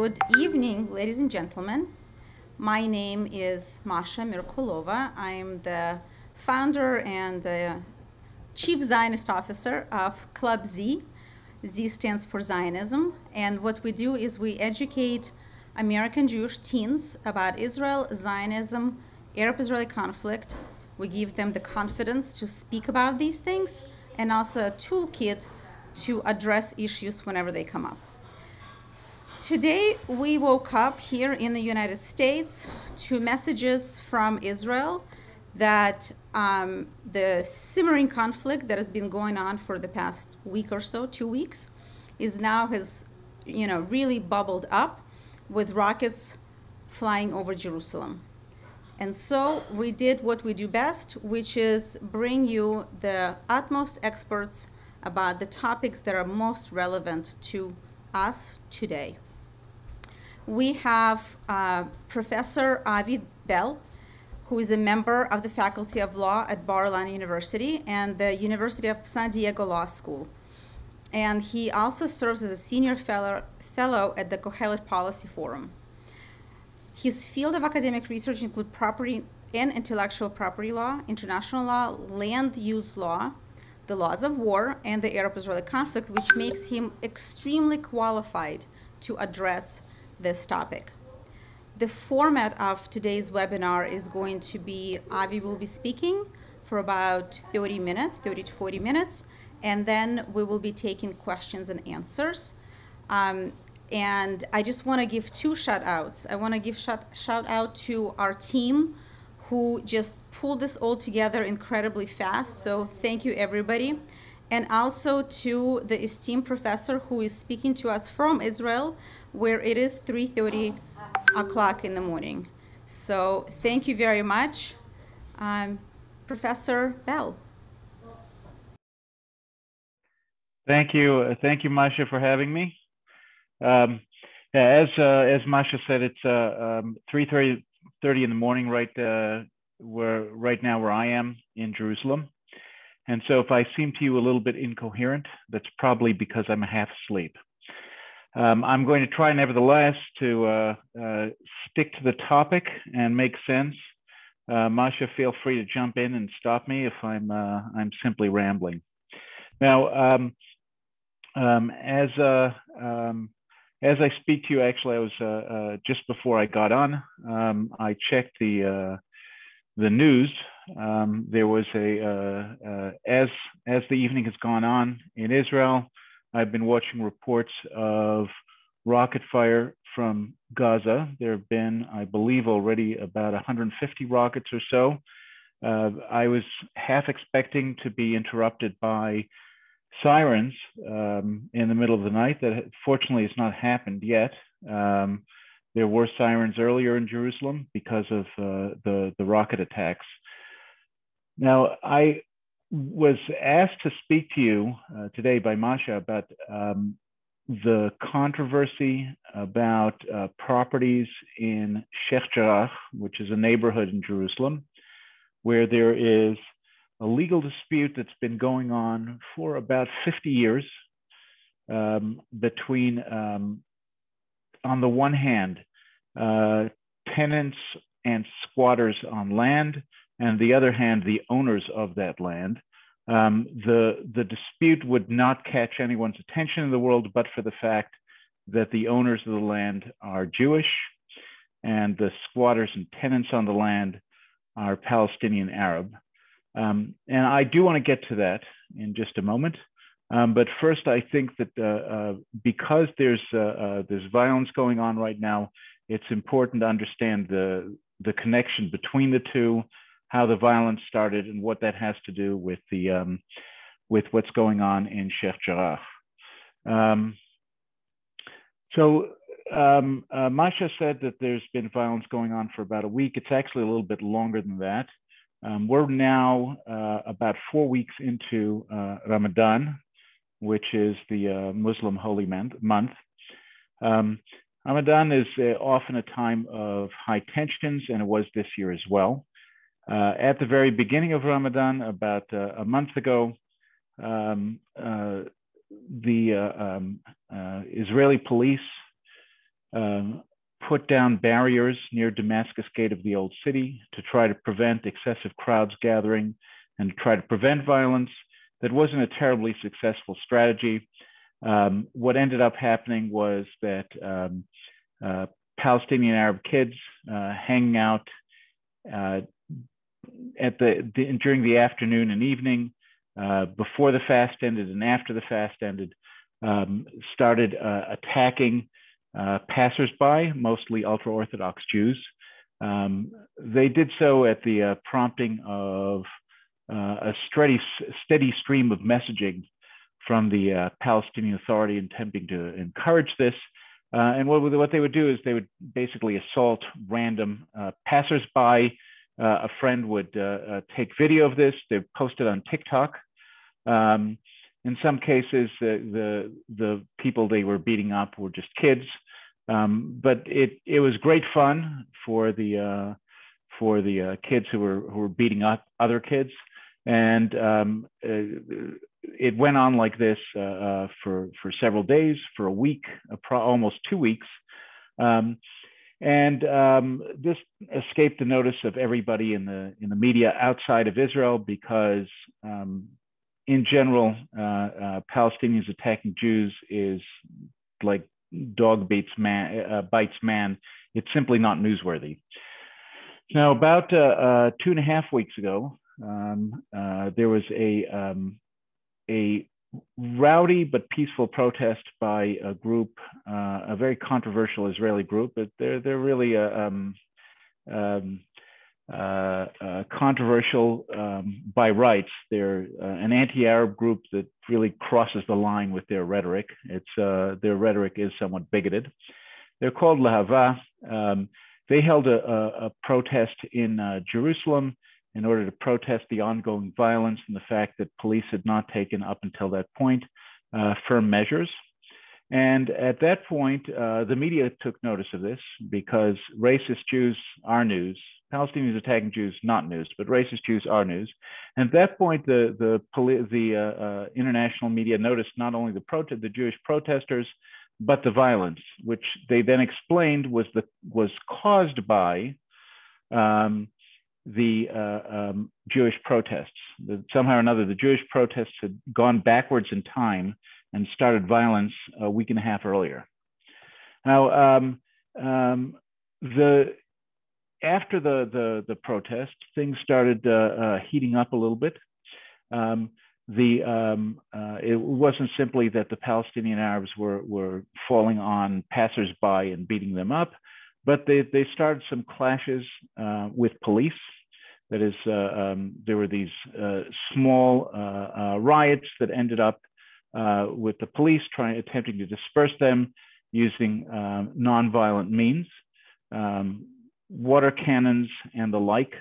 Good evening, ladies and gentlemen. My name is Masha Merkulova. I'm the founder and Chief Zionist Officer of Club Z. Z stands for Zionism. And what we do is we educate American Jewish teens about Israel, Zionism, Arab-Israeli conflict. We give them the confidence to speak about these things and also a toolkit to address issues whenever they come up. Today, we woke up here in the United States to messages from Israel that the simmering conflict that has been going on for the past week or so, 2 weeks, has really bubbled up with rockets flying over Jerusalem. And so we did what we do best, which is bring you the utmost experts about the topics that are most relevant to us today. We have Professor Avi Bell, who is a member of the Faculty of Law at Bar-Ilan University and the University of San Diego Law School. And he also serves as a senior fellow at the Kohelet Policy Forum. His field of academic research includes property and intellectual property law, international law, land use law, the laws of war, and the Arab-Israeli conflict, which makes him extremely qualified to address this topic. The format of today's webinar is going to be Avi will be speaking for about 30 to 40 minutes, and then we will be taking questions and answers. And I just want to give two shout outs. I want to give shout out to our team who just pulled this all together incredibly fast. So thank you, everybody. And also to the esteemed professor who is speaking to us from Israel, where it is 3:30 o'clock in the morning. So thank you very much. Professor Bell. Thank you, Masha, for having me. As Masha said, it's 3:30 in the morning right now where I am in Jerusalem. And so if I seem to you a little bit incoherent, that's probably because I'm half asleep. I'm going to try, nevertheless, to stick to the topic and make sense. Masha, feel free to jump in and stop me if I'm simply rambling. Now, as I speak to you, actually, I was just before I got on, I checked the news. There was as the evening has gone on in Israel, I've been watching reports of rocket fire from Gaza. There have been, I believe, already about 150 rockets or so. I was half expecting to be interrupted by sirens in the middle of the night. That fortunately has not happened yet. There were sirens earlier in Jerusalem because of the rocket attacks. Now, I was asked to speak to you today by Masha about the controversy about properties in Sheikh Jarrah, which is a neighborhood in Jerusalem, where there is a legal dispute that's been going on for about 50 years between, on the one hand, tenants and squatters on land, and the other hand, the owners of that land. The dispute would not catch anyone's attention in the world, but for the fact that the owners of the land are Jewish and the squatters and tenants on the land are Palestinian Arab. And I do want to get to that in just a moment. But first, I think that because there's violence going on right now, it's important to understand the connection between the two, how the violence started, and what that has to do with what's going on in Sheikh Jarrah. Masha said that there's been violence going on for about a week. It's actually a little bit longer than that. We're now about 4 weeks into Ramadan, which is the Muslim holy month. Ramadan is often a time of high tensions, and it was this year as well. At the very beginning of Ramadan, about a month ago, the Israeli police put down barriers near Damascus Gate of the Old City to try to prevent excessive crowds gathering and to try to prevent violence. That wasn't a terribly successful strategy. What ended up happening was that Palestinian Arab kids hanging out during the afternoon and evening, before the fast ended and after the fast ended, started attacking passersby, mostly ultra-Orthodox Jews. They did so at the prompting of a steady stream of messaging from the Palestinian Authority attempting to encourage this. And what they would do is they would basically assault random passersby. A friend would take video of this. They would post it on TikTok. In some cases, the people they were beating up were just kids. But it was great fun for the kids who were beating up other kids. And it went on like this for several days, for a week, almost 2 weeks. This escaped the notice of everybody in the media outside of Israel because, in general, Palestinians attacking Jews is like dog bites man. It's simply not newsworthy. Now, about 2.5 weeks ago, there was a rowdy but peaceful protest by a group, a very controversial Israeli group. But they're really controversial by rights. They're an anti-Arab group that really crosses the line with their rhetoric. Their rhetoric is somewhat bigoted. They're called Lahava. They held a protest in Jerusalem in order to protest the ongoing violence and the fact that police had not taken, up until that point, firm measures. And at that point, the media took notice of this because racist Jews are news. Palestinians attacking Jews, not news, but racist Jews are news. And at that point, the international media noticed not only the Jewish protesters, but the violence, which they then explained was caused by the Jewish protests. That somehow or another, the Jewish protests had gone backwards in time and started violence a week and a half earlier. Now, after the protest, things started heating up a little bit. It wasn't simply that the Palestinian Arabs were falling on passersby and beating them up, but they started some clashes with police. That is, there were these small riots that ended up with the police attempting to disperse them using nonviolent means, water cannons and the like.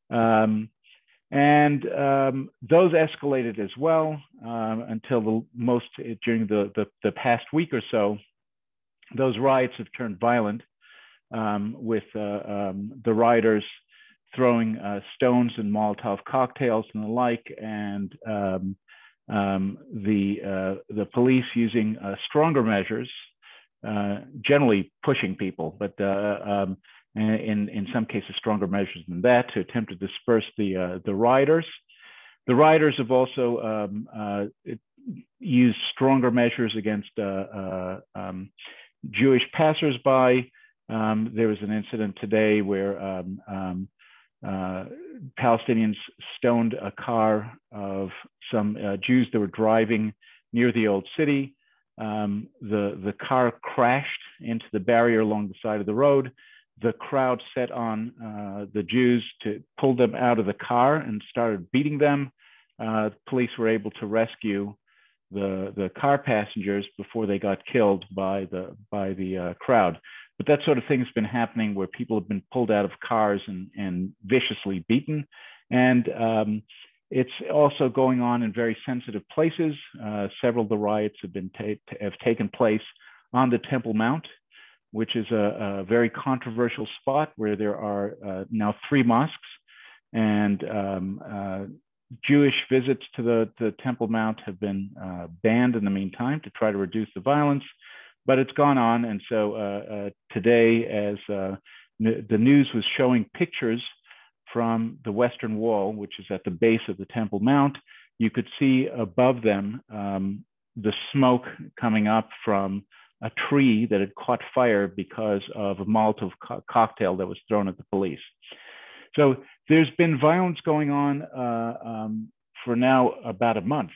Those escalated as well until during the past week or so. Those riots have turned violent, with the rioters throwing stones and Molotov cocktails and the like, and the police using stronger measures, generally pushing people, but in some cases stronger measures than that, to attempt to disperse the rioters. The rioters have also used stronger measures against Jewish passersby. There was an incident today where Palestinians stoned a car of some Jews that were driving near the old city. The car crashed into the barrier along the side of the road. The crowd set on the Jews to pull them out of the car and started beating them. Police were able to rescue the car passengers before they got killed by the crowd. But that sort of thing has been happening where people have been pulled out of cars and viciously beaten. And it's also going on in very sensitive places. Several of the riots have taken place on the Temple Mount, which is a very controversial spot where there are now 3 mosques, and Jewish visits to the Temple Mount have been banned in the meantime to try to reduce the violence. but it's gone on. And so today, as the news was showing pictures from the Western Wall, which is at the base of the Temple Mount, you could see above them the smoke coming up from a tree that had caught fire because of a Molotov cocktail that was thrown at the police. So there's been violence going on for now about a month,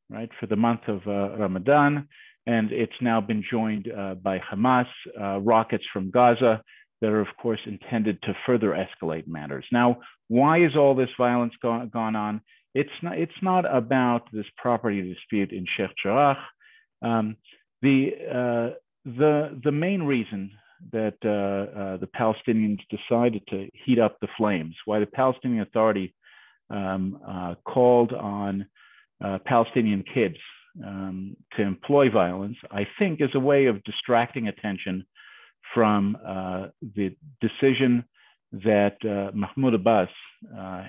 right? For the month of Ramadan, and it's now been joined by Hamas, rockets from Gaza that are, of course, intended to further escalate matters. Now, why is all this violence gone on? It's not about this property dispute in Sheikh Jarrah. The main reason that the Palestinians decided to heat up the flames, why the Palestinian Authority called on Palestinian kids to employ violence, I think, is a way of distracting attention from the decision that Mahmoud Abbas,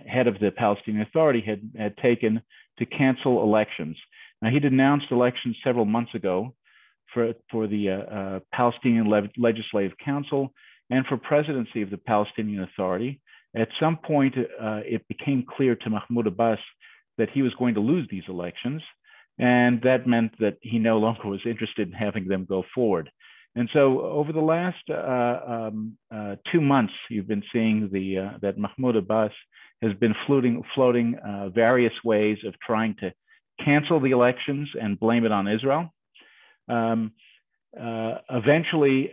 head of the Palestinian Authority, had taken to cancel elections. Now, he'd announced elections several months ago for the Palestinian Legislative Council and for presidency of the Palestinian Authority. At some point, it became clear to Mahmoud Abbas that he was going to lose these elections, and that meant that he no longer was interested in having them go forward. And so over the last 2 months, you've been seeing that Mahmoud Abbas has been floating various ways of trying to cancel the elections and blame it on Israel. Eventually,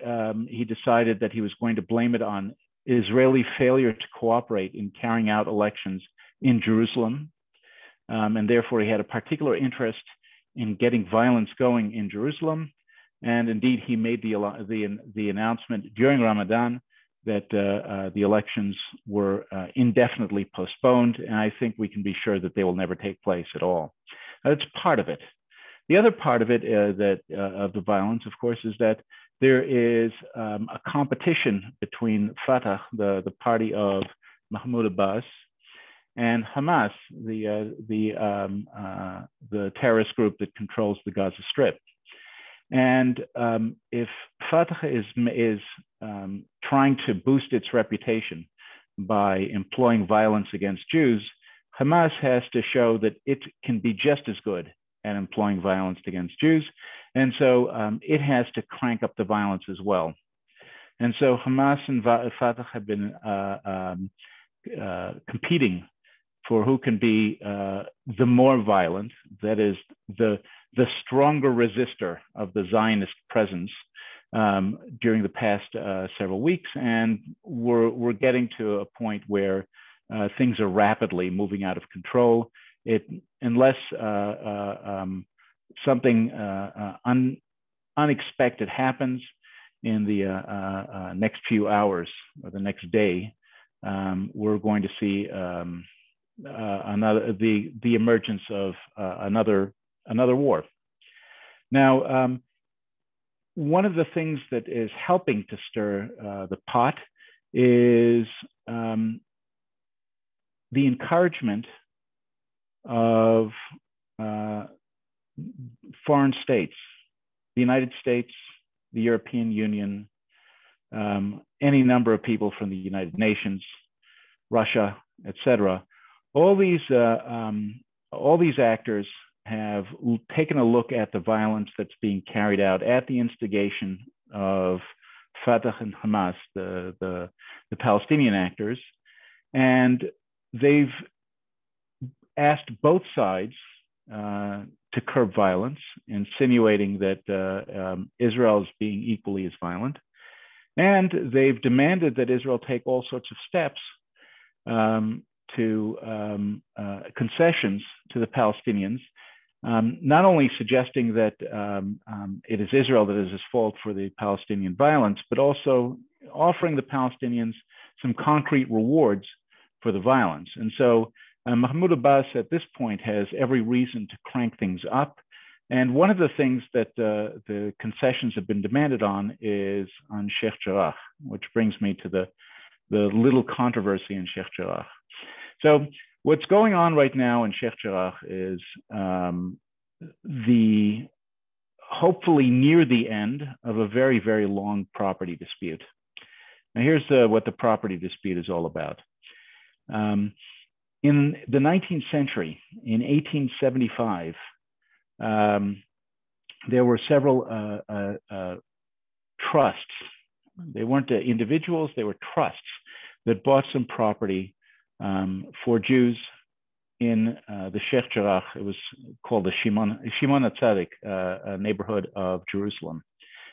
he decided that he was going to blame it on Israeli failure to cooperate in carrying out elections in Jerusalem. And therefore, he had a particular interest in getting violence going in Jerusalem. And indeed, he made the announcement during Ramadan that the elections were indefinitely postponed. And I think we can be sure that they will never take place at all. That's part of it. The other part of it of the violence, of course, is that there is a competition between Fatah, the party of Mahmoud Abbas, and Hamas, the terrorist group that controls the Gaza Strip. And if Fatah is trying to boost its reputation by employing violence against Jews, Hamas has to show that it can be just as good at employing violence against Jews. And so it has to crank up the violence as well. And so Hamas and Fatah have been competing for who can be the more violent, that is, the stronger resistor of the Zionist presence during the past several weeks. And we're getting to a point where things are rapidly moving out of control. Unless something unexpected happens in the next few hours or the next day, we're going to see the emergence of another war. Now, one of the things that is helping to stir the pot is the encouragement of foreign states, the United States, the European Union, any number of people from the United Nations, Russia, etc. All these actors have taken a look at the violence that's being carried out at the instigation of Fatah and Hamas, the Palestinian actors, and they've asked both sides to curb violence, insinuating that Israel is being equally as violent. And they've demanded that Israel take all sorts of steps to concessions to the Palestinians, not only suggesting that it is Israel that is at fault for the Palestinian violence, but also offering the Palestinians some concrete rewards for the violence. And so Mahmoud Abbas at this point has every reason to crank things up. And one of the things that the concessions have been demanded on is on Sheikh Jarrah, which brings me to the little controversy in Sheikh Jarrah. So what's going on right now in Sheikh Jarrah is the hopefully near the end of a very, very long property dispute. Now, here's what the property dispute is all about. In the 19th century, in 1875, there were several trusts. They weren't individuals, they were trusts that bought some property for Jews in the Sheikh Jarrah. It was called the Shimon HaTzadik neighborhood of Jerusalem.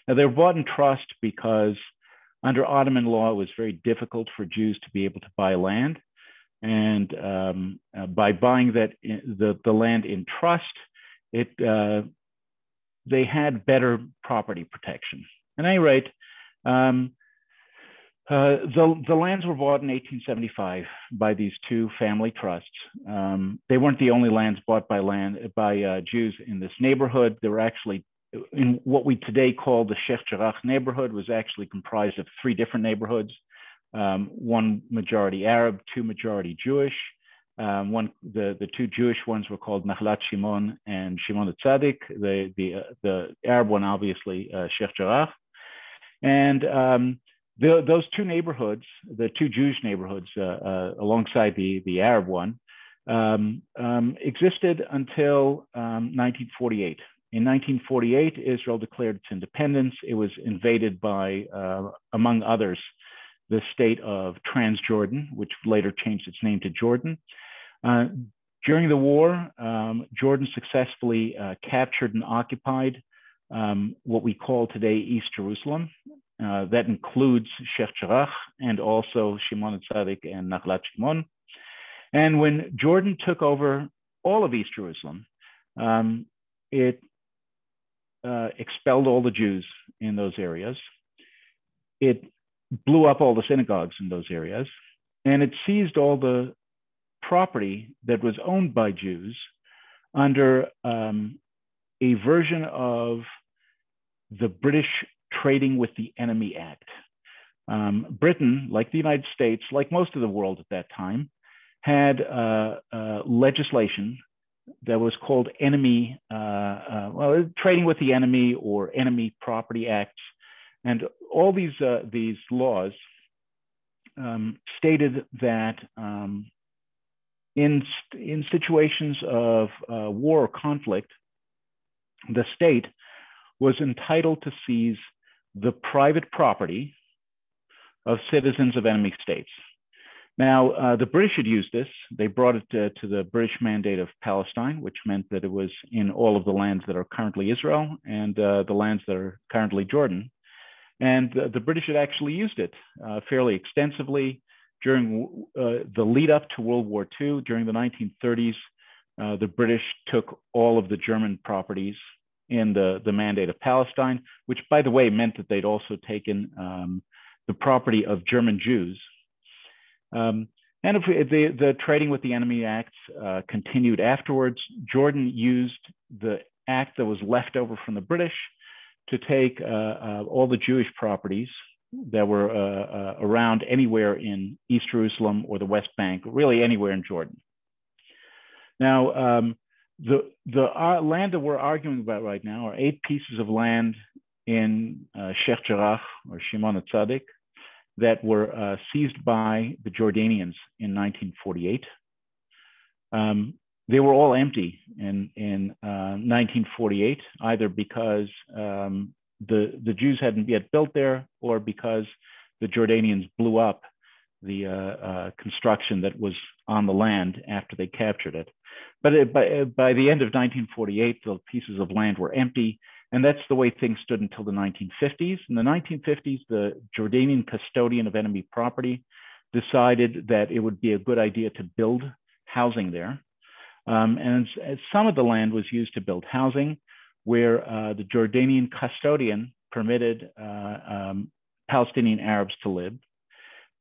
Now, they were bought in trust because under Ottoman law, it was very difficult for Jews to be able to buy land. And by buying the land in trust, they had better property protection. At any rate, the lands were bought in 1875 by these two family trusts. They weren't the only lands bought by Jews in this neighborhood. There were actually, in what we today call the Sheikh Jarrah neighborhood, was actually comprised of three different neighborhoods. One majority Arab, two majority Jewish. The two Jewish ones were called Nachlat Shimon and Shimon HaTzadik. The Arab one, obviously, Sheikh Jarrah. And those two neighborhoods, the two Jewish neighborhoods alongside the Arab one, existed until 1948. In 1948, Israel declared its independence. It was invaded by, among others, the state of Transjordan, which later changed its name to Jordan. During the war, Jordan successfully captured and occupied what we call today East Jerusalem. That includes Sheikh Jarrah and also Shimon HaTzadik and Nachlat Shimon. And when Jordan took over all of East Jerusalem, it expelled all the Jews in those areas. It blew up all the synagogues in those areas, and it seized all the property that was owned by Jews under a version of the British Trading with the Enemy Act. Britain, like the United States, like most of the world at that time, had legislation that was called enemy, trading with the enemy or enemy property acts. And all these laws stated that in situations of war or conflict, the state was entitled to seize the private property of citizens of enemy states. Now, the British had used this. They brought it to the British Mandate of Palestine, which meant that it was in all of the lands that are currently Israel and the lands that are currently Jordan. And the British had actually used it fairly extensively during the lead up to World War II. During the 1930s, the British took all of the German properties in the Mandate of Palestine, which, by the way, meant that they'd also taken the property of German Jews. And if the Trading with the Enemy Acts continued afterwards, Jordan used the act that was left over from the British to take all the Jewish properties that were around anywhere in East Jerusalem or the West Bank, really anywhere in Jordan. Now, the land that we're arguing about right now are 8 pieces of land in Sheikh Jarrah or Shimon HaTzadik that were seized by the Jordanians in 1948. They were all empty in 1948, either because the Jews hadn't yet built there or because the Jordanians blew up the construction that was on the land after they captured it. But by the end of 1948, the pieces of land were empty. And that's the way things stood until the 1950s. In the 1950s, the Jordanian custodian of enemy property decided that it would be a good idea to build housing there. And some of the land was used to build housing, where the Jordanian custodian permitted Palestinian Arabs to live.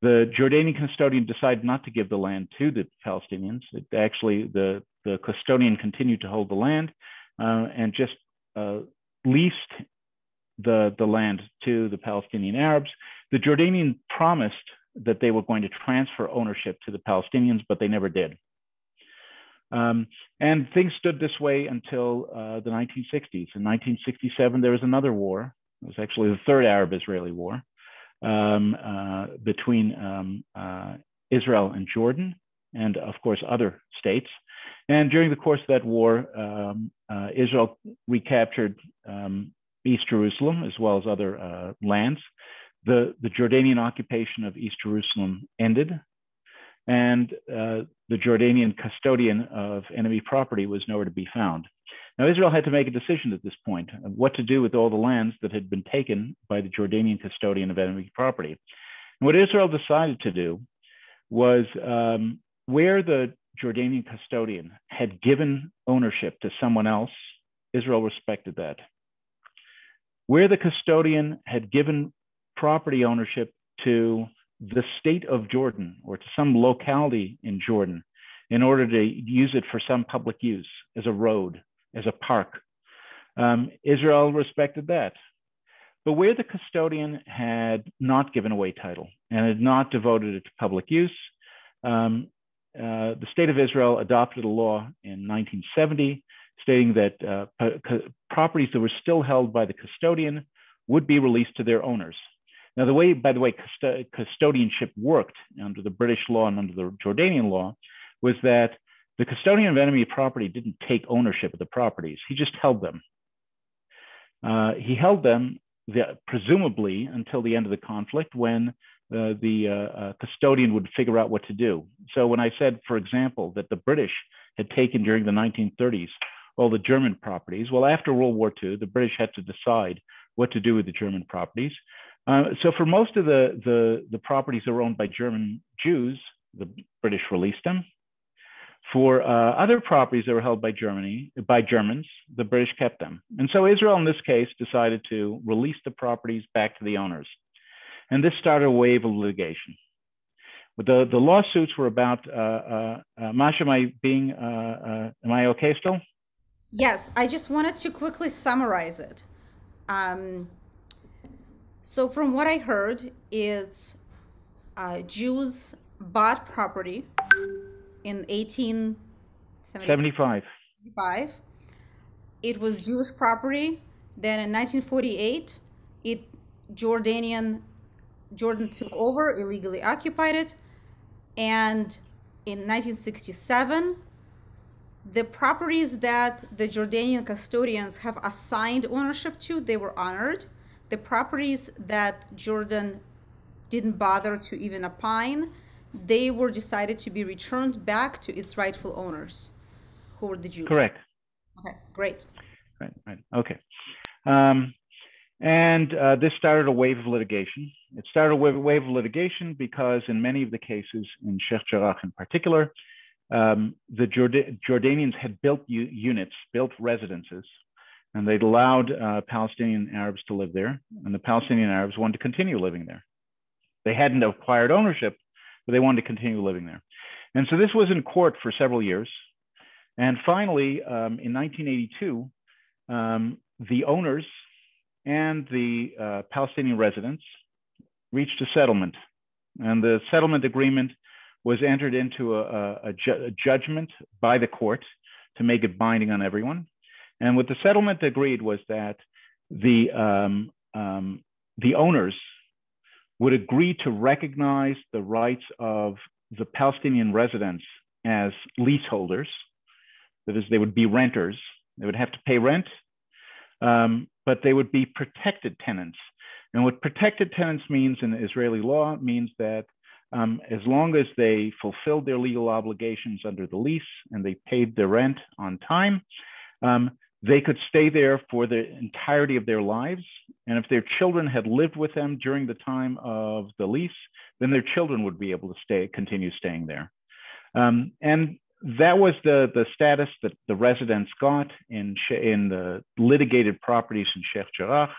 The Jordanian custodian decided not to give the land to the Palestinians. The custodian continued to hold the land and just leased the land to the Palestinian Arabs. The Jordanian promised that they were going to transfer ownership to the Palestinians, but they never did. And things stood this way until the 1960s. In 1967, there was another war. It was actually the Third Arab-Israeli War between Israel and Jordan, and of course other states. And during the course of that war, Israel recaptured East Jerusalem as well as other lands. The Jordanian occupation of East Jerusalem ended, and the Jordanian custodian of enemy property was nowhere to be found. Now, Israel had to make a decision at this point of what to do with all the lands that had been taken by the Jordanian custodian of enemy property. And what Israel decided to do was where the Jordanian custodian had given ownership to someone else, Israel respected that. Where the custodian had given property ownership to the state of Jordan or to some locality in Jordan in order to use it for some public use as a road, as a park, Israel respected that. But where the custodian had not given away title and had not devoted it to public use, the state of Israel adopted a law in 1970 stating that properties that were still held by the custodian would be released to their owners. Now, by the way, custodianship worked under the British law and under the Jordanian law was that the custodian of enemy property didn't take ownership of the properties. He just held them. He held them presumably until the end of the conflict when the custodian would figure out what to do. So when I said, for example, that the British had taken during the 1930s all the German properties, well, after World War II, the British had to decide what to do with the German properties. So for most of the properties that were owned by German Jews, the British released them. For other properties that were held by Germans, the British kept them. And so Israel, in this case, decided to release the properties back to the owners. And this started a wave of litigation. But the lawsuits were about, Masha, am I okay still? Yes, I just wanted to quickly summarize it. So from what I heard, it's Jews bought property in 1875. It was Jewish property. Then in 1948, Jordan took over, illegally occupied it. And in 1967, the properties that the Jordanian custodians have assigned ownership to, they were honored. The properties that Jordan didn't bother to even opine, they were decided to be returned back to its rightful owners, who were the Jews. Correct. Okay, great. Right. Okay. This started a wave of litigation. It started a wave of litigation because in many of the cases, in Sheikh Jarrah in particular, the Jordanians had built units, built residences, and they'd allowed Palestinian Arabs to live there, and the Palestinian Arabs wanted to continue living there. They hadn't acquired ownership, but they wanted to continue living there. And so this was in court for several years. And finally, in 1982, the owners and the Palestinian residents reached a settlement. And the settlement agreement was entered into a judgment by the court to make it binding on everyone. And what the settlement agreed was that the owners would agree to recognize the rights of the Palestinian residents as leaseholders. That is, they would be renters. They would have to pay rent, but they would be protected tenants. And what protected tenants means in Israeli law means that as long as they fulfilled their legal obligations under the lease and they paid their rent on time, they could stay there for the entirety of their lives. And if their children had lived with them during the time of the lease, then their children would be able to continue staying there. And that was the status that the residents got in the litigated properties in Sheikh Jarrah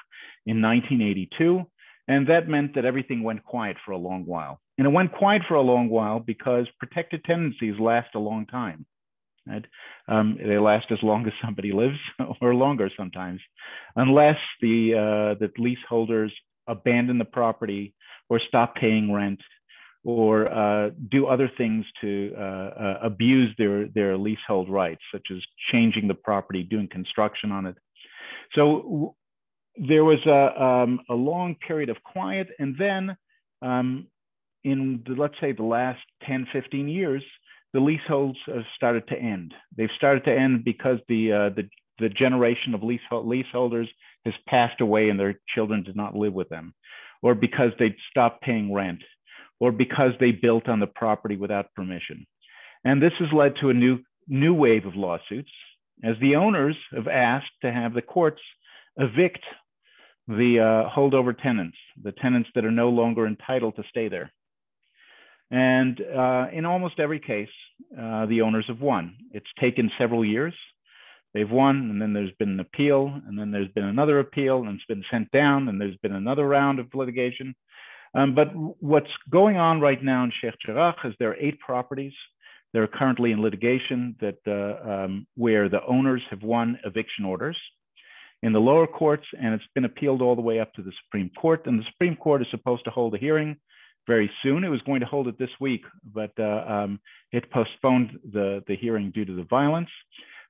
in 1982. And that meant that everything went quiet for a long while. And it went quiet for a long while because protected tenancies last a long time. Right? They last as long as somebody lives, or longer sometimes, unless the leaseholders abandon the property or stop paying rent, or do other things to abuse their leasehold rights, such as changing the property, doing construction on it. So there was a long period of quiet, and then in let's say the last 10, 15 years, the leaseholds have started to end. They've started to end because the generation of leaseholders has passed away and their children did not live with them, or because they stopped paying rent, or because they built on the property without permission. And this has led to a new wave of lawsuits, as the owners have asked to have the courts evict the holdover tenants, the tenants that are no longer entitled to stay there. And in almost every case, the owners have won. It's taken several years. They've won, and then there's been an appeal, and then there's been another appeal, and it's been sent down, and there's been another round of litigation. But what's going on right now in Sheikh Jarrah is there are 8 properties that are currently in litigation that where the owners have won eviction orders in the lower courts, and it's been appealed all the way up to the Supreme Court. And the Supreme Court is supposed to hold a hearing very soon. It was going to hold it this week, but it postponed the hearing due to the violence.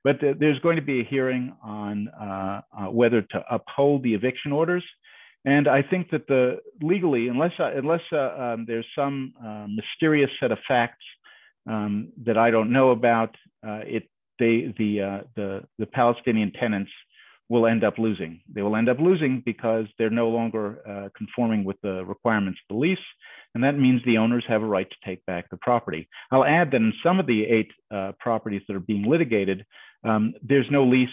But there's going to be a hearing on whether to uphold the eviction orders. And I think that legally, unless there's some mysterious set of facts that I don't know about, the Palestinian tenants will end up losing. They will end up losing because they're no longer conforming with the requirements of the lease. And that means the owners have a right to take back the property. I'll add that in some of the 8 properties that are being litigated, there's no lease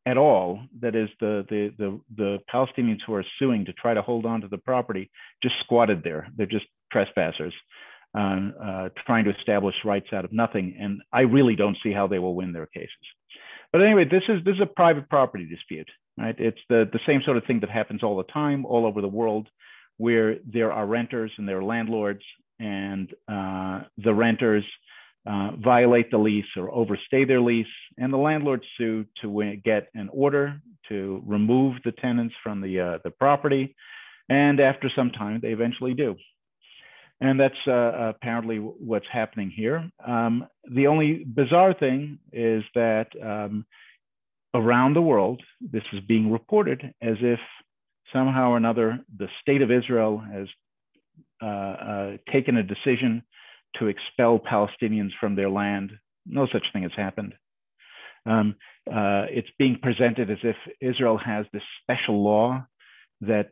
at all. That is, the Palestinians who are suing to try to hold on to the property just squatted there. They're just trespassers trying to establish rights out of nothing. And I really don't see how they will win their cases. But anyway, this is a private property dispute, right? It's the same sort of thing that happens all the time, all over the world, where there are renters and there are landlords, and the renters violate the lease or overstay their lease, and the landlords sue to get an order to remove the tenants from the property. And after some time, they eventually do. And that's apparently what's happening here. The only bizarre thing is that around the world, this is being reported as if somehow or another, the state of Israel has taken a decision to expel Palestinians from their land. No such thing has happened. It's being presented as if Israel has this special law that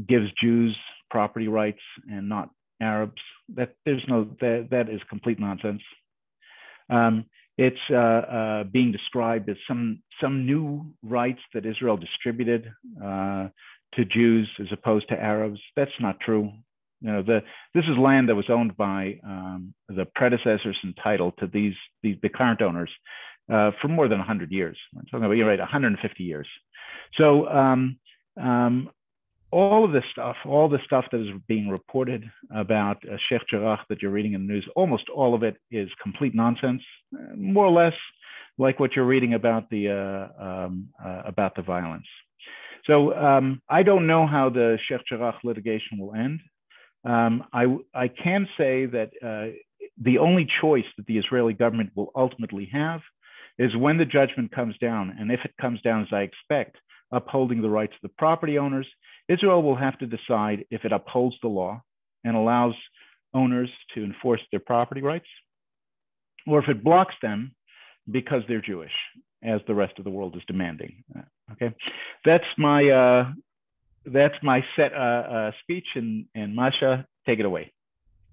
gives Jews property rights and not Arabs. That is complete nonsense. It's being described as some new rights that Israel distributed to Jews as opposed to Arabs. That's not true. You know, this is land that was owned by the predecessors in title to the current owners for more than 100 years. I'm talking about, you're right, 150 years. So all the stuff that is being reported about Sheikh Jarrah that you're reading in the news, almost all of it is complete nonsense, more or less like what you're reading about the violence. So I don't know how the Sheikh Jarrah litigation will end. I can say that the only choice that the Israeli government will ultimately have is when the judgment comes down, and if it comes down as I expect, upholding the rights of the property owners, Israel will have to decide if it upholds the law and allows owners to enforce their property rights, or if it blocks them because they're Jewish, as the rest of the world is demanding. Okay, that's my set speech, and Masha, take it away.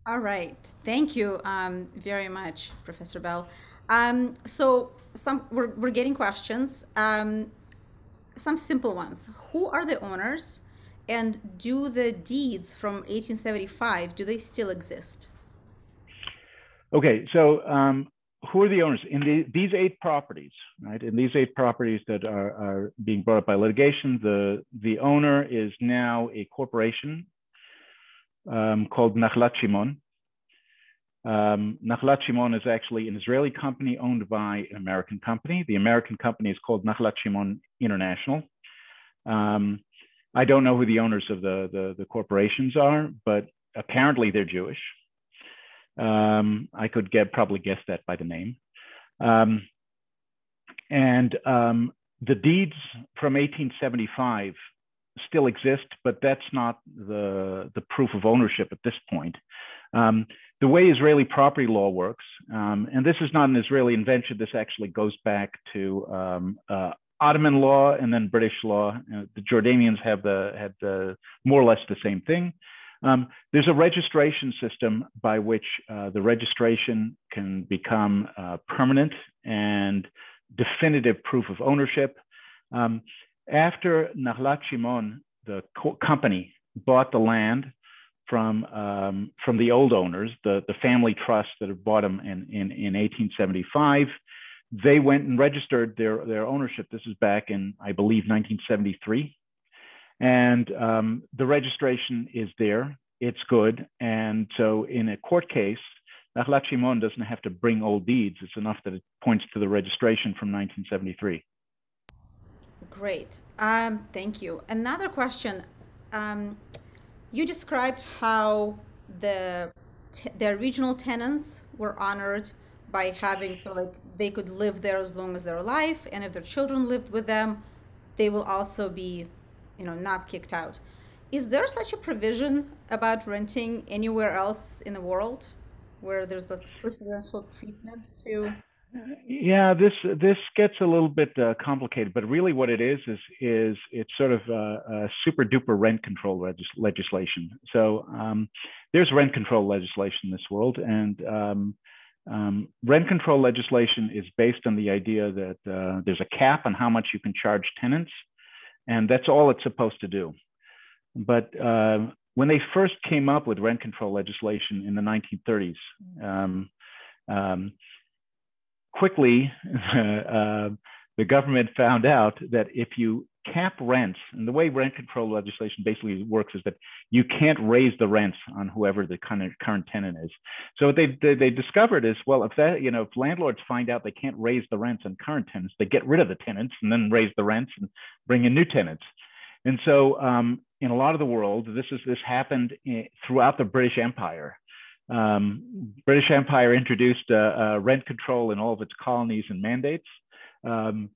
All right, thank you very much, Professor Bell. So we're getting questions. Some simple ones. Who are the owners, and do the deeds from 1875, do they still exist? Okay, so who are the owners? In these 8 properties, right? In these 8 properties that are being brought up by litigation, the owner is now a corporation called Nachlat Shimon. Nachlat Shimon is actually an Israeli company owned by an American company. The American company is called Nachlat Shimon International. I don't know who the owners of the corporations are, but apparently they're Jewish. I could probably guess that by the name. The deeds from 1875 still exist, but that's not the proof of ownership at this point. The way Israeli property law works, and this is not an Israeli invention, this actually goes back to Ottoman law and then British law. The Jordanians had more or less the same thing. There's a registration system by which the registration can become permanent and definitive proof of ownership. After Nachlat Shimon, the company, bought the land from the old owners, the family trust that had bought them in 1875, they went and registered their ownership. This is back in, I believe, 1973. And the registration is there. It's good. And so in a court case, Nachlat Shimon doesn't have to bring old deeds. It's enough that it points to the registration from 1973. Great. Thank you. Another question. You described how the original tenants were honored by having sort of like they could live there as long as they're alive, and if their children lived with them, they will also be, not kicked out. Is there such a provision about renting anywhere else in the world where there's that preferential treatment to? Yeah, this gets a little bit complicated, but really what it is it's sort of a super duper rent control legislation. So there's rent control legislation in this world, and rent control legislation is based on the idea that there's a cap on how much you can charge tenants, and that's all it's supposed to do. But when they first came up with rent control legislation in the 1930s, quickly, the government found out that if you cap rents, and the way rent control legislation basically works is that you can't raise the rents on whoever the current tenant is. So what they discovered is, well, if landlords find out they can't raise the rents on current tenants, they get rid of the tenants and then raise the rents and bring in new tenants. And so in a lot of the world, this happened throughout the British Empire. British Empire introduced rent control in all of its colonies and mandates, and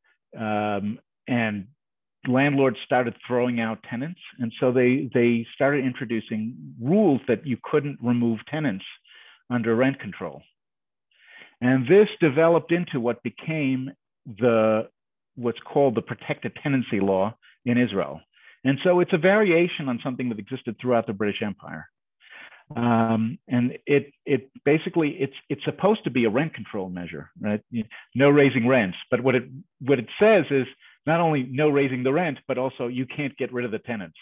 landlords started throwing out tenants, and so they started introducing rules that you couldn't remove tenants under rent control, and this developed into what became what's called the protected tenancy law in Israel. And so it's a variation on something that existed throughout the British Empire. And it basically it's supposed to be a rent control measure, right? No raising rents, but what it says is not only no raising the rent, but also you can't get rid of the tenants.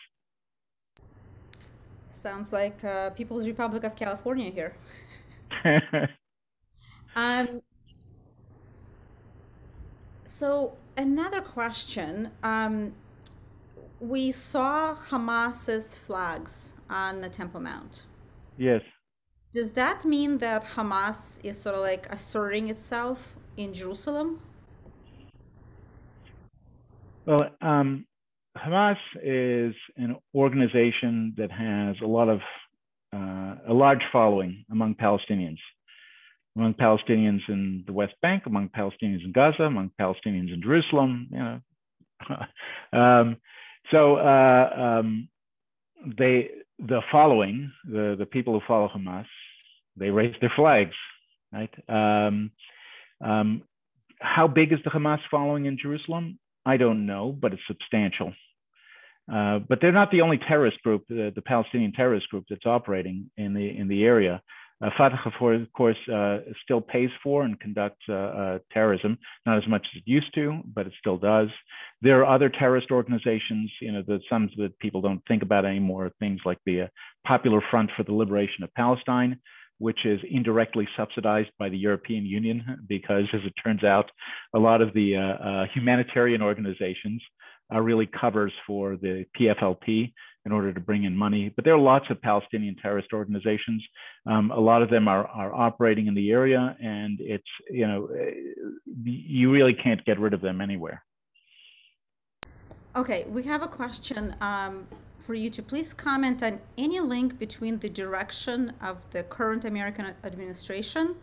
Sounds like People's Republic of California here. So another question. We saw Hamas's flags on the Temple Mount. Yes. Does that mean that Hamas is sort of like asserting itself in Jerusalem? Well, Hamas is an organization that has a large following among Palestinians in the West Bank, among Palestinians in Gaza, among Palestinians in Jerusalem. The following, the people who follow Hamas, they raise their flags, right? How big is the Hamas following in Jerusalem? I don't know, but it's substantial. But they're not the only terrorist group, the Palestinian terrorist group that's operating in the area. Fatah, of course, still pays for and conducts terrorism, not as much as it used to, but it still does. There are other terrorist organizations, some that people don't think about anymore, things like the Popular Front for the Liberation of Palestine, which is indirectly subsidized by the European Union because, as it turns out, a lot of the humanitarian organizations are really covers for the PFLP in order to bring in money. But there are lots of Palestinian terrorist organizations. A lot of them are operating in the area, and it's, you really can't get rid of them anywhere. Okay, we have a question. for you to please comment on any link between the direction of the current American administration,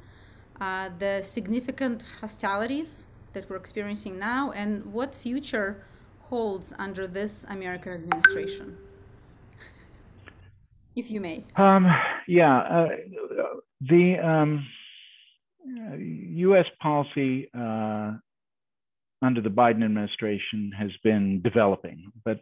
the significant hostilities that we're experiencing now, and what future holds under this American administration, if you may. Yeah, the U.S. policy under the Biden administration has been developing, but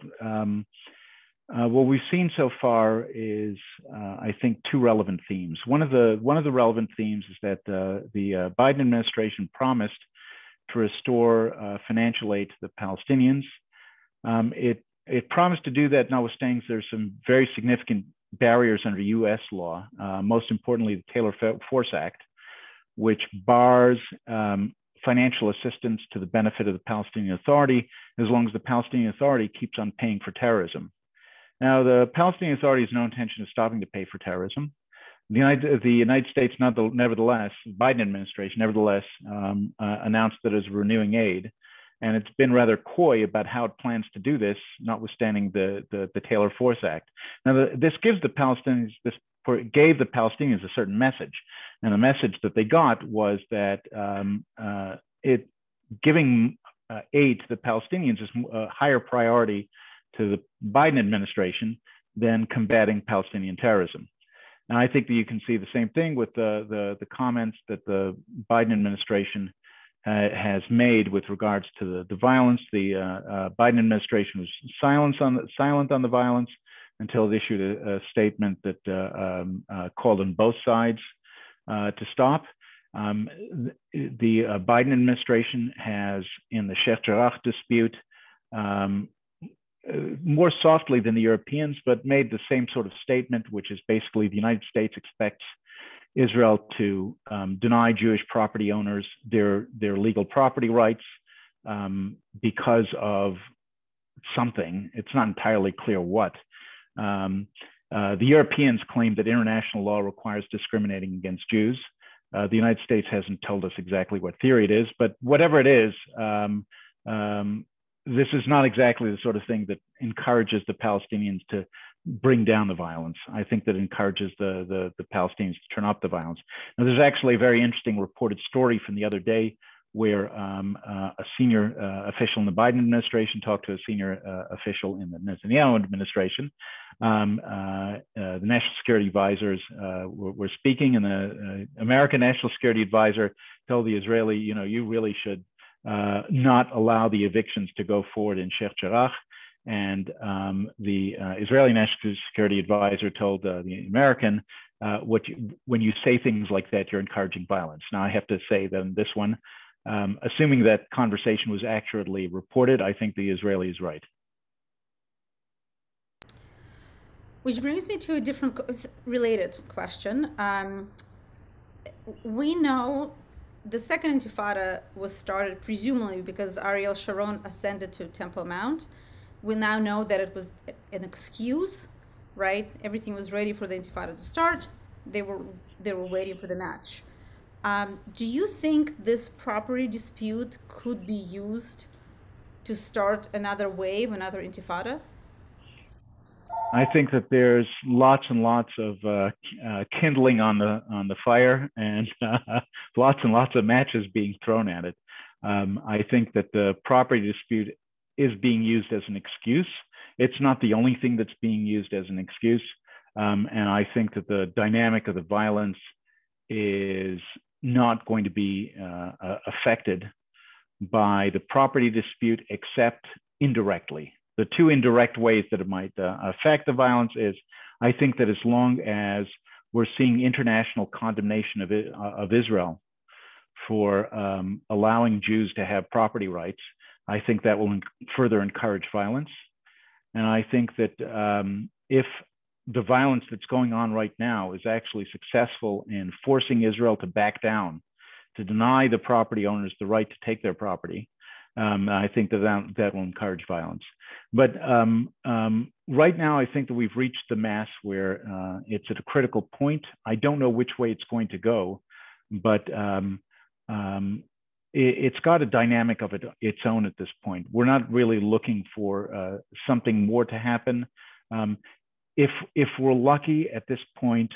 what we've seen so far is, I think, two relevant themes. One of the relevant themes is that the Biden administration promised to restore financial aid to the Palestinians. It promised to do that, notwithstanding there's some very significant barriers under U.S. law, most importantly, the Taylor Force Act, which bars financial assistance to the benefit of the Palestinian Authority as long as the Palestinian Authority keeps on paying for terrorism. Now, the Palestinian Authority has no intention of stopping to pay for terrorism. The United States, nevertheless, Biden administration, nevertheless, announced that it is renewing aid, and it's been rather coy about how it plans to do this, notwithstanding the Taylor Force Act. Now, this gives the Palestinians gave the Palestinians a certain message, and the message that they got was that giving aid to the Palestinians is a higher priority to the Biden administration than combating Palestinian terrorism. And I think that you can see the same thing with the comments that the Biden administration has made with regards to the violence. The Biden administration was silent on the violence until it issued a statement that called on both sides to stop. The Biden administration has, in the Sheikh Jarrah dispute, more softly than the Europeans, but made the same sort of statement, which is basically the United States expects Israel to deny Jewish property owners their legal property rights because of something. It's not entirely clear what. The Europeans claim that international law requires discriminating against Jews. The United States hasn't told us exactly what theory it is, but whatever it is, this is not exactly the sort of thing that encourages the Palestinians to bring down the violence. I think that encourages the Palestinians to turn up the violence. Now, there's actually a very interesting reported story from the other day where a senior official in the Biden administration talked to a senior official in the Netanyahu administration. The national security advisors were speaking, and the American national security advisor told the Israeli, you really should not allow the evictions to go forward in Sheikh Jarrah. And the Israeli national security advisor told the American, when you say things like that, you're encouraging violence. Now, I have to say that in this one, assuming that conversation was accurately reported, I think the Israeli is right. Which brings me to a different related question. We know the second Intifada was started presumably because Ariel Sharon ascended to Temple Mount. We now know that it was an excuse, right? Everything was ready for the Intifada to start. They were waiting for the match. Do you think this property dispute could be used to start another wave, another Intifada? I think that there's lots and lots of kindling on the fire, and lots and lots of matches being thrown at it. I think that the property dispute is being used as an excuse. It's not the only thing that's being used as an excuse. And I think that the dynamic of the violence is not going to be affected by the property dispute, except indirectly. The two indirect ways that it might affect the violence is, I think that as long as we're seeing international condemnation of Israel for allowing Jews to have property rights, I think that will further encourage violence. And I think that if the violence that's going on right now is actually successful in forcing Israel to back down, to deny the property owners the right to take their property, I think that will encourage violence. But right now, I think that we've reached the mass where it's at a critical point. I don't know which way it's going to go, but it's got a dynamic of its own at this point. We're not really looking for something more to happen. If we're lucky at this point,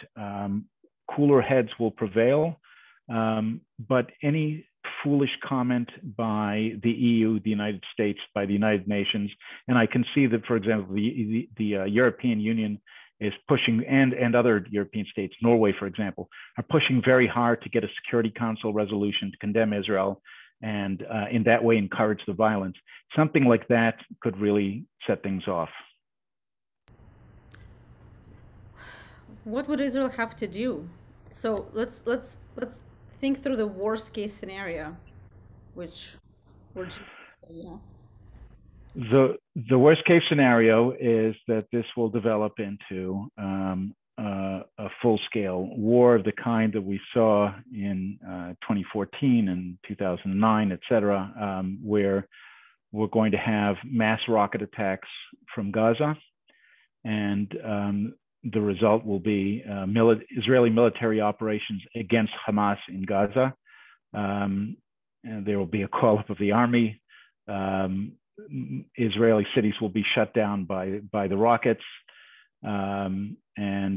cooler heads will prevail. But any foolish comment by the EU, the United States, by the United Nations, and I can see that, for example, the European Union is pushing, and other European states, Norway, for example, are pushing very hard to get a Security Council resolution to condemn Israel and in that way encourage the violence. Something like that could really set things off. What would Israel have to do? So let's think through the worst case scenario, which we're just, you know. The worst case scenario is that this will develop into a full-scale war of the kind that we saw in 2014 and 2009, et cetera, where we're going to have mass rocket attacks from Gaza, and the result will be Israeli military operations against Hamas in Gaza. And there will be a call-up of the army. Israeli cities will be shut down by the rockets, and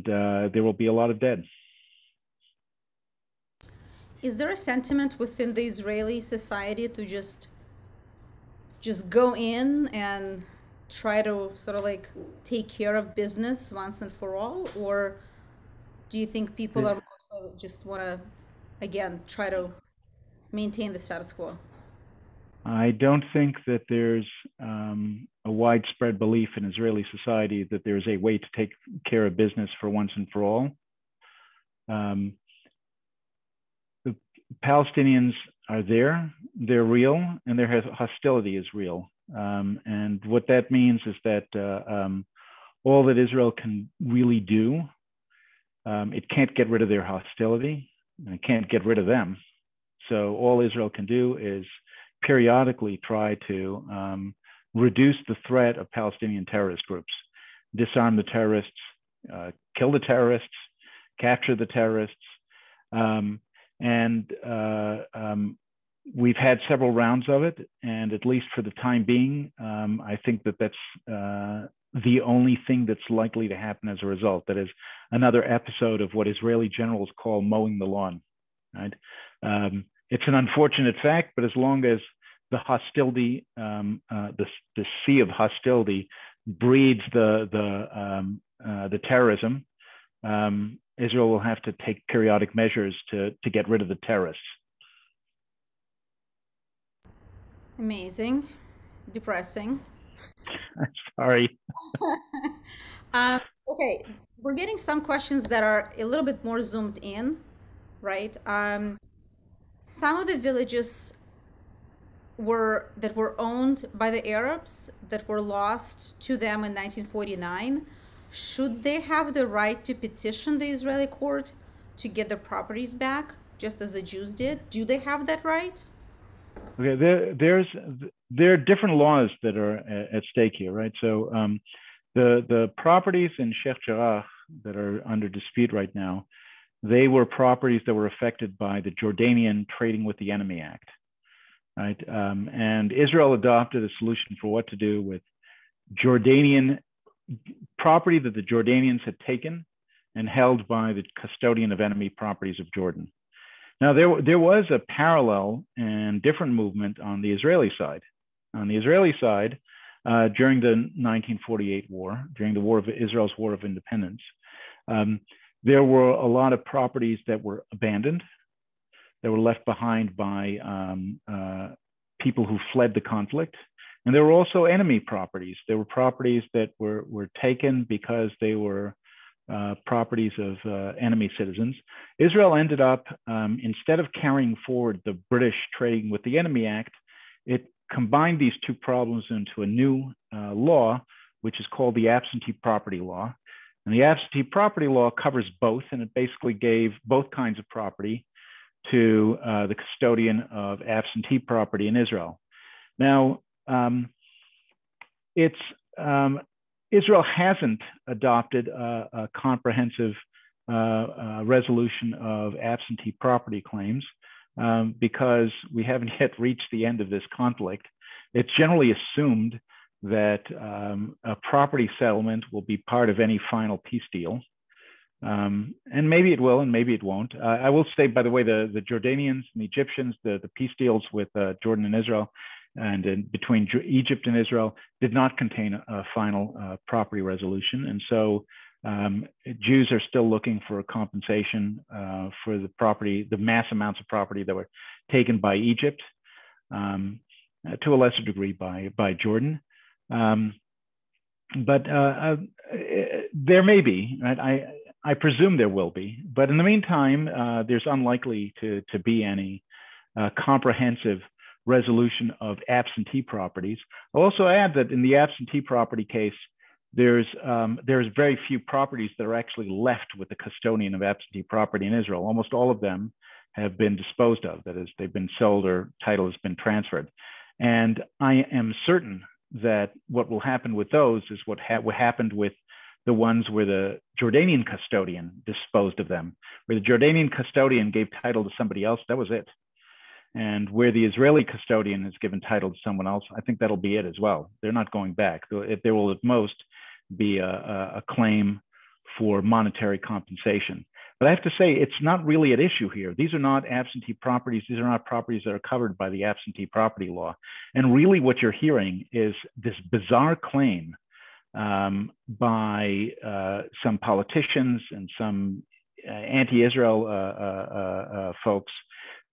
there will be a lot of dead. Is there a sentiment within the Israeli society to just go in and try to sort of like take care of business once and for all, or do you think people are mostly just want to, again, try to maintain the status quo? I don't think that there's a widespread belief in Israeli society that there's a way to take care of business for once and for all. The Palestinians are there, they're real, and their hostility is real. And what that means is that all that Israel can really do, it can't get rid of their hostility, and it can't get rid of them. So all Israel can do is periodically try to reduce the threat of Palestinian terrorist groups, disarm the terrorists, kill the terrorists, capture the terrorists. We've had several rounds of it, and at least for the time being, I think that that's the only thing that's likely to happen as a result. That is another episode of what Israeli generals call mowing the lawn, right? It's an unfortunate fact, but as long as the hostility, the sea of hostility breeds the terrorism, Israel will have to take periodic measures to get rid of the terrorists. Amazing. Depressing. Sorry. Okay, we're getting some questions that are a little bit more zoomed in, right? Some of the villages that were owned by the Arabs that were lost to them in 1949, should they have the right to petition the Israeli court to get their properties back, just as the Jews did? Do they have that right? Okay, there are different laws that are at stake here, right? So the properties in Sheikh Jarrah that are under dispute right now, they were properties that were affected by the Jordanian Trading with the Enemy Act, right? And Israel adopted a solution for what to do with Jordanian property that the Jordanians had taken and held by the custodian of enemy properties of Jordan. Now, there was a parallel and different movement on the Israeli side. On the Israeli side, during the 1948 war, during the war of Israel's War of Independence, there were a lot of properties that were abandoned, that were left behind by people who fled the conflict. And there were also enemy properties. There were properties that were taken because they were properties of enemy citizens. Israel ended up, instead of carrying forward the British Trading with the Enemy Act, it combined these two problems into a new law, which is called the absentee property law. And the absentee property law covers both, and it basically gave both kinds of property to the custodian of absentee property in Israel. Now, Israel hasn't adopted a comprehensive resolution of absentee property claims because we haven't yet reached the end of this conflict. It's generally assumed that a property settlement will be part of any final peace deal. And maybe it will, and maybe it won't. I will say, by the way, the Jordanians and the Egyptians, the peace deals with Jordan and Israel, and between Egypt and Israel, did not contain a final property resolution. And so Jews are still looking for a compensation for the property, the mass amounts of property that were taken by Egypt, to a lesser degree by Jordan. But there may be, right? I presume there will be, but in the meantime, there's unlikely to be any comprehensive resolution of absentee properties. I'll also add that in the absentee property case, there's very few properties that are actually left with the custodian of absentee property in Israel. Almost all of them have been disposed of. That is, they've been sold or title has been transferred. And I am certain that what will happen with those is what happened with the ones where the Jordanian custodian disposed of them, where the Jordanian custodian gave title to somebody else. That was it. And where the Israeli custodian has given title to someone else, I think that'll be it as well. They're not going back. There will at most be a claim for monetary compensation. But I have to say, it's not really at issue here. These are not absentee properties. These are not properties that are covered by the absentee property law. And really what you're hearing is this bizarre claim by some politicians and some anti-Israel folks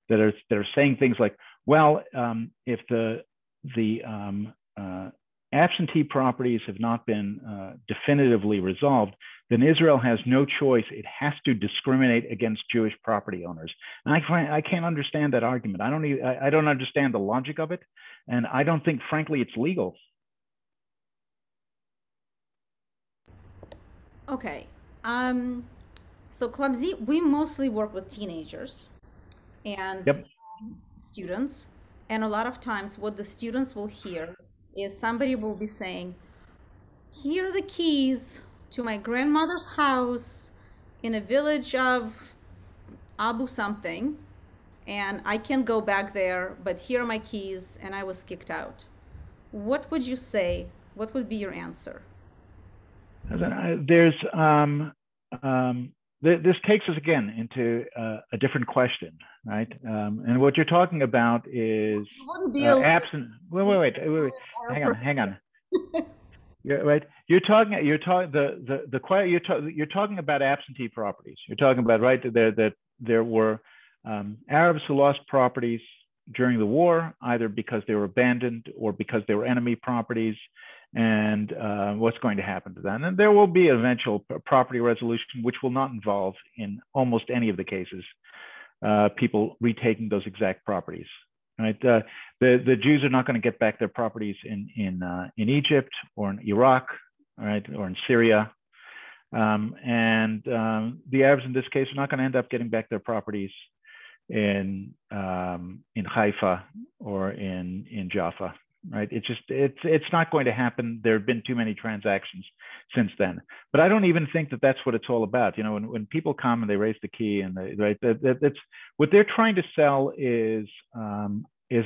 that are saying things like, well, if the absentee properties have not been definitively resolved, then Israel has no choice. It has to discriminate against Jewish property owners. And I can't understand that argument. I don't understand the logic of it, and I don't think, frankly, it's legal. Okay. So Club Z, we mostly work with teenagers and Yep. students. And a lot of times what the students will hear is somebody will be saying, here are the keys to my grandmother's house in a village of Abu something, and I can't go back there, but here are my keys, and I was kicked out. What would you say? What would be your answer? This takes us again into a different question, right? And what you're talking about is absent. Wait. Hang on. Yeah, right. You're talking about absentee properties. You're talking about, right, that there were Arabs who lost properties during the war, either because they were abandoned or because they were enemy properties, and what's going to happen to them. And there will be an eventual property resolution, which will not involve, in almost any of the cases, people retaking those exact properties. Right? The Jews are not going to get back their properties in Egypt or in Iraq, right, or in Syria, and the Arabs in this case are not going to end up getting back their properties in Haifa or in Jaffa. Right? It's not going to happen. There have been too many transactions since then. But I don't even think that that's what it's all about. You know, when people come and they raise the key and that's what they're trying to sell is a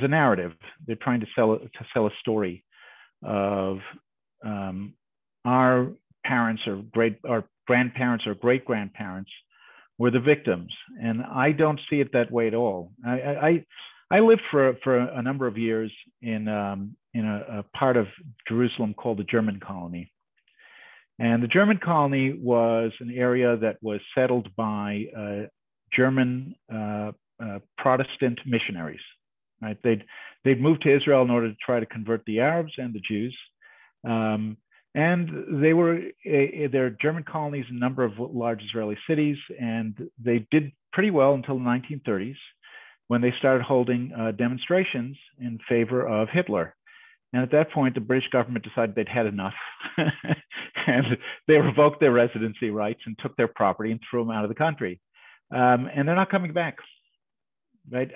narrative. They're trying to sell a story of our parents or our grandparents or great grandparents were the victims, and I don't see it that way at all. I lived for a number of years in a part of Jerusalem called the German colony. And the German colony was an area that was settled by German Protestant missionaries. Right? They'd moved to Israel in order to try to convert the Arabs and the Jews. And there German colonies in a number of large Israeli cities, and they did pretty well until the 1930s. When they started holding demonstrations in favor of Hitler. And at that point, the British government decided they'd had enough. And they revoked their residency rights and took their property and threw them out of the country. And they're not coming back. Right?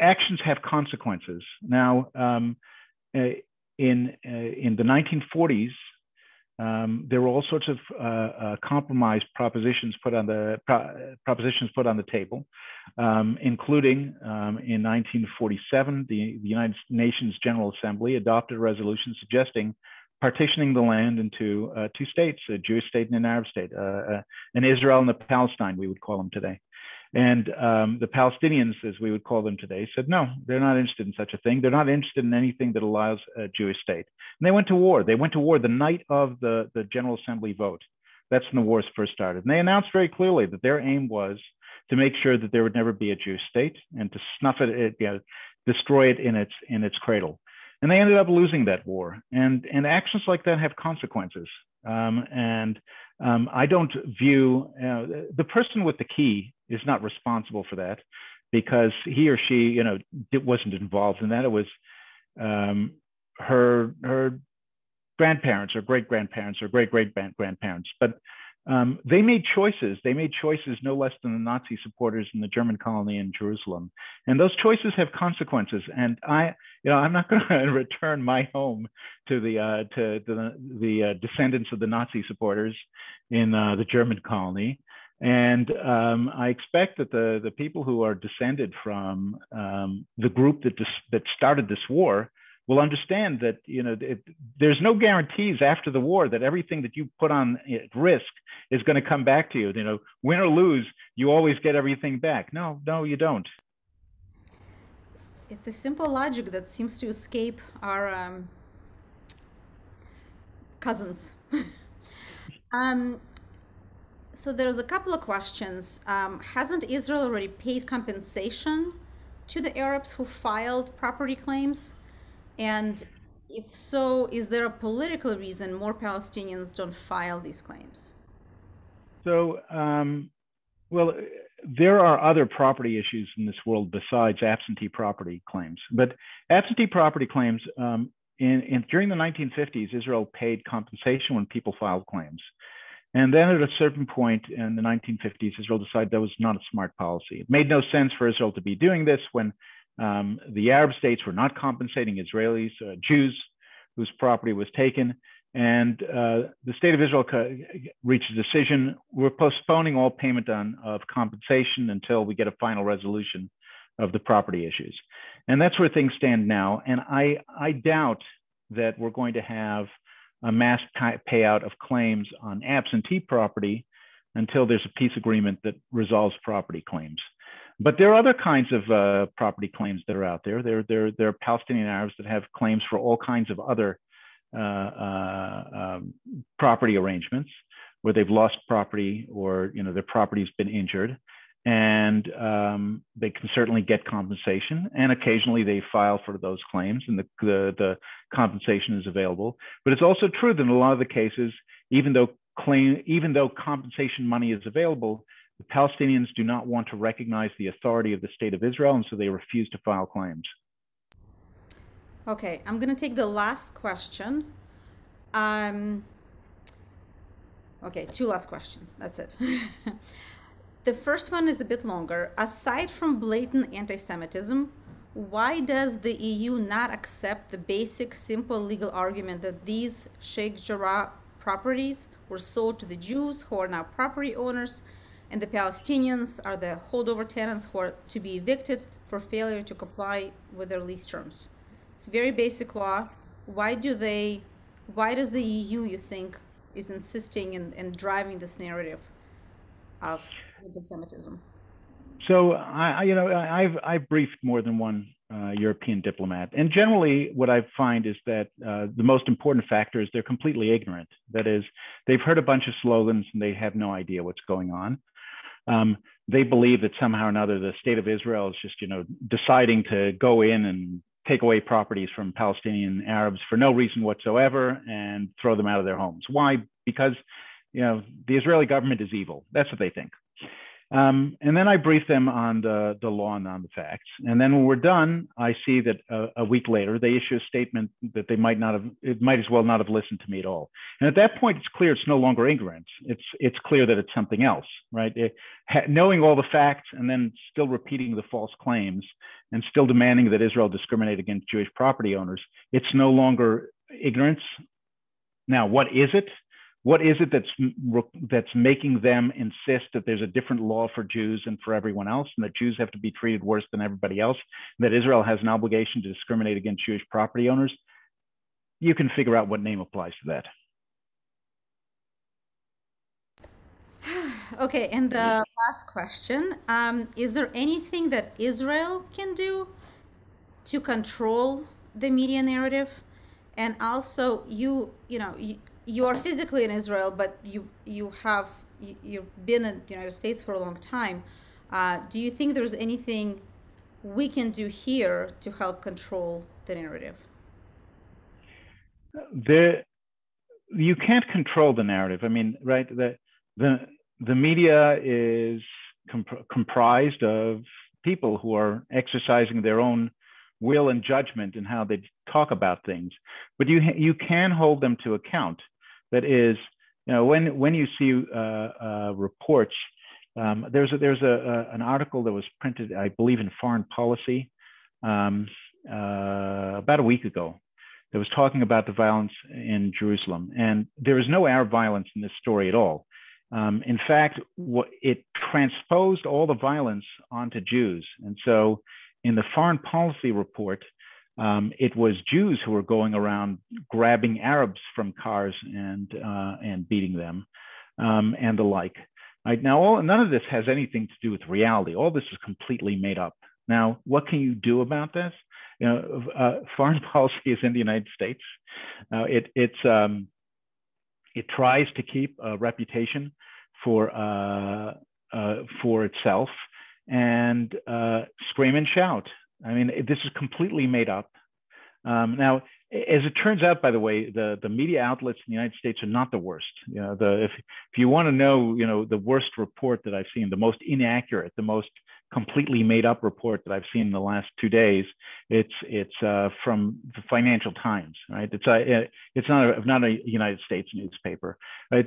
Actions have consequences. Now, in the 1940s, there were all sorts of compromise propositions put on the table, including in 1947, the United Nations General Assembly adopted a resolution suggesting partitioning the land into two states, a Jewish state and an Arab state, an Israel and a Palestine, we would call them today. And the Palestinians, as we would call them today, said, no, they're not interested in such a thing. They're not interested in anything that allows a Jewish state. And they went to war. They went to war the night of the General Assembly vote. That's when the wars first started. And they announced very clearly that their aim was to make sure that there would never be a Jewish state and to snuff it, destroy it in its cradle. And they ended up losing that war. And actions like that have consequences. I don't view the person with the key is not responsible for that, because he or she, wasn't involved in that. It was her grandparents or great-grandparents or great-great-grandparents. But they made choices. They made choices no less than the Nazi supporters in the German colony in Jerusalem. And those choices have consequences. And I'm not going to return my home to the descendants of the Nazi supporters in the German colony. And I expect that the people who are descended from the group that started this war will understand that there's no guarantees after the war that everything that you put on at risk is going to come back to you. Win or lose, you always get everything back. No, you don't. It's a simple logic that seems to escape our cousins. So there's a couple of questions. Hasn't Israel already paid compensation to the Arabs who filed property claims? And if so, is there a political reason more Palestinians don't file these claims? So, well, there are other property issues in this world besides absentee property claims. But absentee property claims, during the 1950s, Israel paid compensation when people filed claims. And then at a certain point in the 1950s, Israel decided that was not a smart policy. It made no sense for Israel to be doing this when the Arab states were not compensating Israelis, Jews whose property was taken. And the state of Israel reached a decision: we're postponing all payment of compensation until we get a final resolution of the property issues. And that's where things stand now. And I doubt that we're going to have a mass payout of claims on absentee property until there's a peace agreement that resolves property claims. But there are other kinds of property claims that are out there. There are Palestinian Arabs that have claims for all kinds of other property arrangements where they've lost property or their property's been injured, and they can certainly get compensation. And occasionally they file for those claims, and the compensation is available. But it's also true that in a lot of the cases, even though compensation money is available, the Palestinians do not want to recognize the authority of the state of Israel, and so they refuse to file claims. Okay, I'm going to take the last question. Okay, two last questions. That's it. The first one is a bit longer. Aside from blatant anti-Semitism, why does the EU not accept the basic, simple legal argument that these Sheikh Jarrah properties were sold to the Jews, who are now property owners, and the Palestinians are the holdover tenants who are to be evicted for failure to comply with their lease terms? It's very basic law. Why does the EU, you think, is insisting and driving this narrative of anti-Semitism? So I've briefed more than one European diplomat, and generally what I find is that the most important factor is they're completely ignorant. That is, they've heard a bunch of slogans and they have no idea what's going on. They believe that somehow or another the state of Israel is just deciding to go in and take away properties from Palestinian Arabs for no reason whatsoever and throw them out of their homes. Why? Because the Israeli government is evil. That's what they think. And then I brief them on the law and on the facts. And then when we're done, I see that a week later, they issue a statement that they might as well not have listened to me at all. And at that point, it's clear it's no longer ignorance. It's clear that it's something else, right? Knowing all the facts and then still repeating the false claims and still demanding that Israel discriminate against Jewish property owners, it's no longer ignorance. Now, what is it? What is it that's making them insist that there's a different law for Jews and for everyone else, and that Jews have to be treated worse than everybody else, and that Israel has an obligation to discriminate against Jewish property owners? You can figure out what name applies to that. Okay, and the last question, is there anything that Israel can do to control the media narrative? And also, you are physically in Israel, but you've been in the United States for a long time. Do you think there's anything we can do here to help control the narrative? You can't control the narrative. I mean, right? The media is comprised of people who are exercising their own will and judgment in how they talk about things, but you can hold them to account. That is, when you see reports, there's an article that was printed, I believe, in Foreign Policy about a week ago, that was talking about the violence in Jerusalem, and there is no Arab violence in this story at all. In fact, it transposed all the violence onto Jews, and so in the Foreign Policy report, it was Jews who were going around grabbing Arabs from cars and beating them, and the like. Right? Now, none of this has anything to do with reality. All this is completely made up. Now, what can you do about this? Foreign policy is in the United States. It tries to keep a reputation for itself, and scream and shout. I mean, this is completely made up. Now, as it turns out, by the way, the media outlets in the United States are not the worst. If you want to know, the worst report that I've seen, the most inaccurate, the most completely made up report that I've seen in the last 2 days, it's from the Financial Times, right? It's not a United States newspaper, right?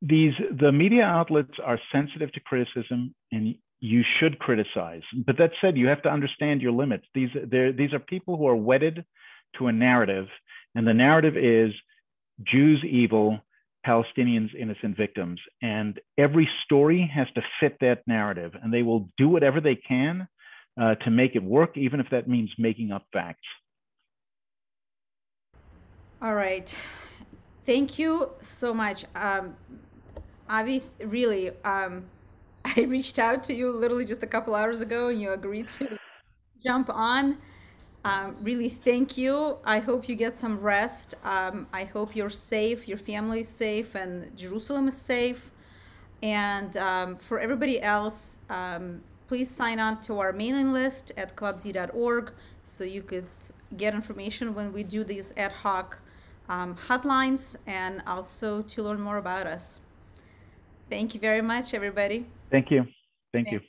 The media outlets are sensitive to criticism, and you should criticize. But that said, you have to understand your limits. These are people who are wedded to a narrative, and the narrative is Jews evil, Palestinians innocent victims. And every story has to fit that narrative, and they will do whatever they can to make it work, even if that means making up facts. All right. Thank you so much. Avi, really, I reached out to you literally just a couple hours ago, and you agreed to jump on. Really, thank you. I hope you get some rest. I hope you're safe, your family is safe, and Jerusalem is safe. And for everybody else, please sign on to our mailing list at clubz.org so you could get information when we do these ad hoc hotlines, and also to learn more about us. Thank you very much, everybody. Thank you. Thank you.